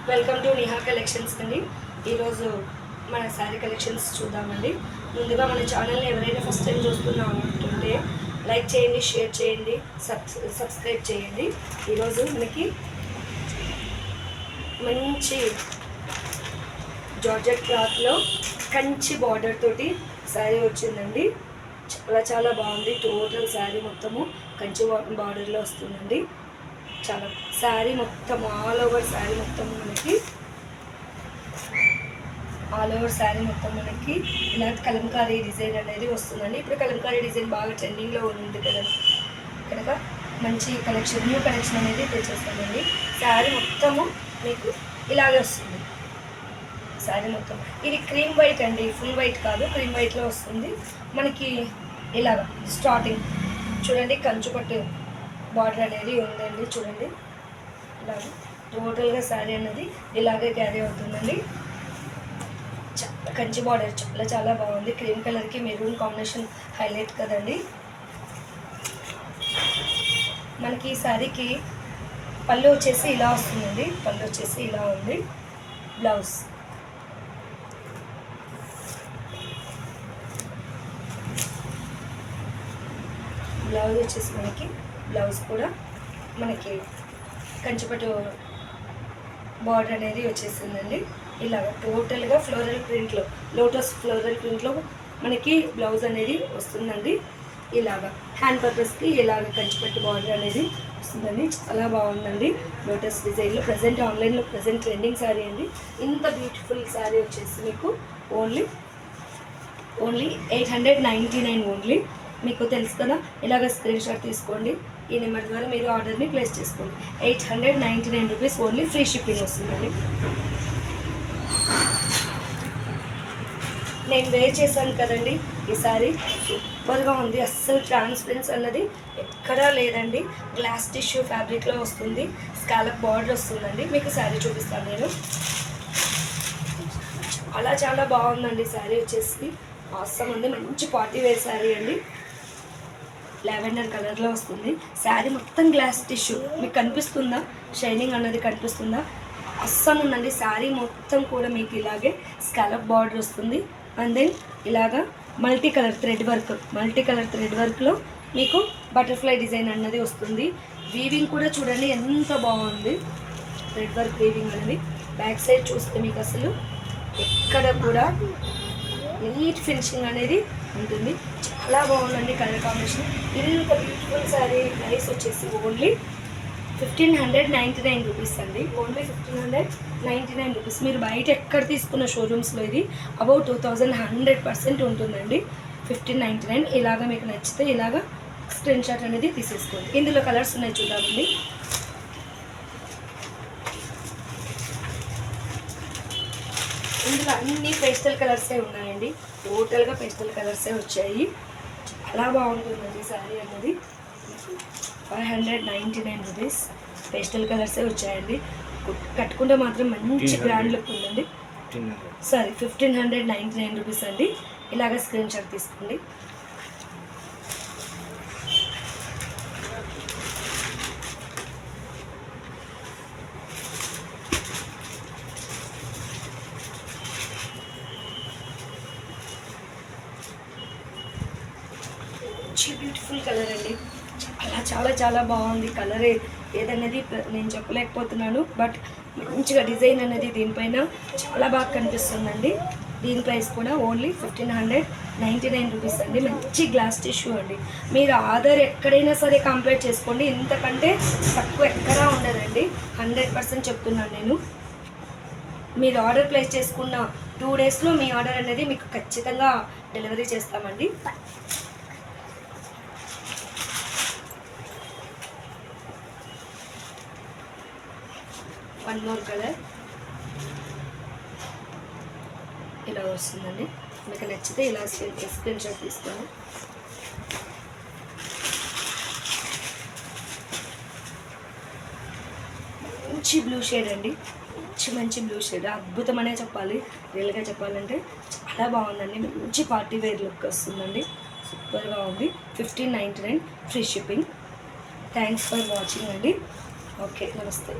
Welcome to Niha collections అండి. ఈరోజు మన శారీ కలెక్షన్స్ చూద్దామండి. ముందుగా మన ఛానల్ని ఎవరైనా ఫస్ట్ టైం చూస్తున్నామంటుంటే లైక్ చేయండి, షేర్ చేయండి, సబ్స్క్రైబ్ చేయండి. ఈరోజు మనకి మంచి జార్జెట్ క్లాత్లో కంచి బార్డర్ తోటి శారీ వచ్చిందండి. చాలా బాగుంది. టోటల్ శారీ మొత్తము కంచి బార్డర్లో వస్తుందండి. చాలా శారీ మొత్తం ఆల్ ఓవర్ శారీ మొత్తం మనకి ఇలా కలంకారీ డిజైన్ అనేది వస్తుందండి. ఇప్పుడు కలంకారీ డిజైన్ బాగా ట్రెండింగ్లో ఉంది కదా, కనుక మంచి కలెక్షన్, న్యూ కలెక్షన్ అనేది తెచ్చేస్తామండి. శారీ మొత్తము మీకు ఇలాగే వస్తుంది. శారీ మొత్తం ఇది క్రీమ్ వైట్ అండి, ఫుల్ వైట్ కాదు, క్రీమ్ వైట్లో వస్తుంది మనకి. ఇలాగ స్టార్టింగ్ చూడండి, కంచుపట్టు బార్డర్ అనేది ఉందండి. చూడండి, ఇలాగ టోటల్గా శారీ అనేది ఇలాగే క్యారీ అవుతుందండి. కంచి బార్డర్ చాలా బాగుంది. క్రీమ్ కలర్కి మెరూన్ కాంబినేషన్ హైలైట్ కదండి. మనకి ఈ శారీకి పళ్ళు వచ్చేసి ఇలా వస్తుందండి. పళ్ళు వచ్చేసి ఇలా ఉంది. బ్లౌజ్ వచ్చేసి మనకి బ్లౌజ్ కూడా మనకి కంచిపట్టు బార్డర్ అనేది వచ్చేసిందండి. ఇలాగ టోటల్గా ఫ్లోరల్ ప్రింట్లో, లోటస్ ఫ్లోరల్ ప్రింట్లో మనకి బ్లౌజ్ అనేది వస్తుందండి. ఇలాగ హ్యాండ్ పర్పస్కి ఇలాగ కంచిపట్టు బార్డర్ అనేది వస్తుందండి. చాలా బాగుందండి. లోటస్ డిజైన్లో ప్రజెంట్ ఆన్లైన్లో ట్రెండింగ్ శారీ అండి. ఇంత బ్యూటిఫుల్ శారీ వచ్చేసి మీకు ఓన్లీ 899 ఓన్లీ. మీకు తెలుసు కదా, ఇలాగ స్క్రీన్ షాట్ తీసుకోండి. ఈ నెంబర్ ద్వారా మీరు ఆర్డర్ని ప్లేస్ చేసుకోండి. 899 రూపీస్ ఓన్లీ. ఫ్రీ షిప్పింగ్ వస్తుందండి. నేను వేర్ చేశాను కదండి, ఈ సారీ సూపర్గా ఉంది. అస్సలు ట్రాన్స్పరెన్స్ అన్నది ఎక్కడా లేదండి. గ్లాస్ టిష్యూ ఫ్యాబ్రిక్లో వస్తుంది. స్కాలప్ బార్డర్ వస్తుందండి. మీకు శారీ చూపిస్తాను నేను. చాలా బాగుందండి శారీ వచ్చేసి. అవసరం ఉంది. మంచి పార్టీ వేర్ శారీ అండి. లావెండర్ కలర్లో వస్తుంది. శారీ మొత్తం గ్లాస్ టిష్యూ. మీకు కనిపిస్తుందా? షైనింగ్ అన్నది కనిపిస్తుందా? అస్సలు ఉందండి. శారీ మొత్తం కూడా మీకు ఇలాగే స్కాలప్ బార్డర్ వస్తుంది. అండ్ దెన్ ఇలాగా మల్టీ కలర్ థ్రెడ్ వర్క్లో మీకు బటర్ఫ్లై డిజైన్ అన్నది వస్తుంది. వీవింగ్ కూడా చూడండి ఎంత బాగుంది. థ్రెడ్ వర్క్ వీవింగ్ అనేది బ్యాక్ సైడ్ చూస్తే మీకు అసలు ఎక్కడ కూడా నీట్ ఫినిషింగ్ అనేది ఉంటుంది. చాలా బాగుందండి కలర్ కాంబినేషన్. ఇంత బ్యూటిఫుల్ శారీ ప్రైస్ వచ్చేసి ఓన్లీ 1599 రూపీస్ అండి. Only 1599 rupees. మీరు బయట ఎక్కడ తీసుకున్న షోరూమ్స్లో ఇది అబౌట్ 2000 100% ఉంటుందండి. 1599. ఇలాగ మీకు నచ్చితే ఇలాగ స్క్రీన్ షాట్ అనేది తీసేసుకోండి. ఇందులో కలర్స్ ఉన్నాయి, చూద్దామండి. ఇందులో అన్ని పేస్టల్ కలర్సే ఉన్నాయండి. టోటల్గా పేస్టల్ కలర్సే వచ్చాయి. చాలా బాగుంటుందండి శారీ అన్నది. 599 రూపీస్. పేస్టల్ కలర్సే వచ్చాయండి. కట్టుకుంటే మాత్రం మంచి గ్రాండ్ లుక్ ఉందండి. 1599 రూపీస్ అండి. ఇలాగ స్క్రీన్ షాట్ తీసుకోండి. బ్యూటిఫుల్ కలర్ అండి. చాలా బాగుంది. కలర్ ఏదన్నది నేను చెప్పలేకపోతున్నాను, బట్ మంచిగా డిజైన్ అనేది దీనిపైన చాలా బాగా కనిపిస్తుందండి. దీని ప్రైస్ కూడా ఓన్లీ 1599 రూపీస్ అండి. మంచి గ్లాస్ టిష్యూ అండి. మీరు ఆర్డర్ ఎక్కడైనా సరే కంపేర్ చేసుకోండి, ఇంతకంటే తక్కువ ఎక్కడా ఉండదండి. 100% చెప్తున్నాను నేను. మీరు ఆర్డర్ ప్లేస్ చేసుకున్న 2 డేస్లో మీ ఆర్డర్ అనేది మీకు ఖచ్చితంగా డెలివరీ చేస్తామండి. వన్ మోర్ కలర్ ఇలా వస్తుందండి. మీకు నచ్చితే ఇలా స్క్రీన్ షాట్ తీసుకోండి. మంచి బ్లూ షేడ్ అండి. మంచి బ్లూ షేడ్. అద్భుతం అనే చెప్పాలి. రియల్గా చెప్పాలంటే చాలా బాగుందండి. మంచి పార్టీ వేర్ లుక్ వస్తుందండి. సూపర్గా ఉంది. 1599 free shipping. Thanks for watching అండి. ఓకే, నమస్తే.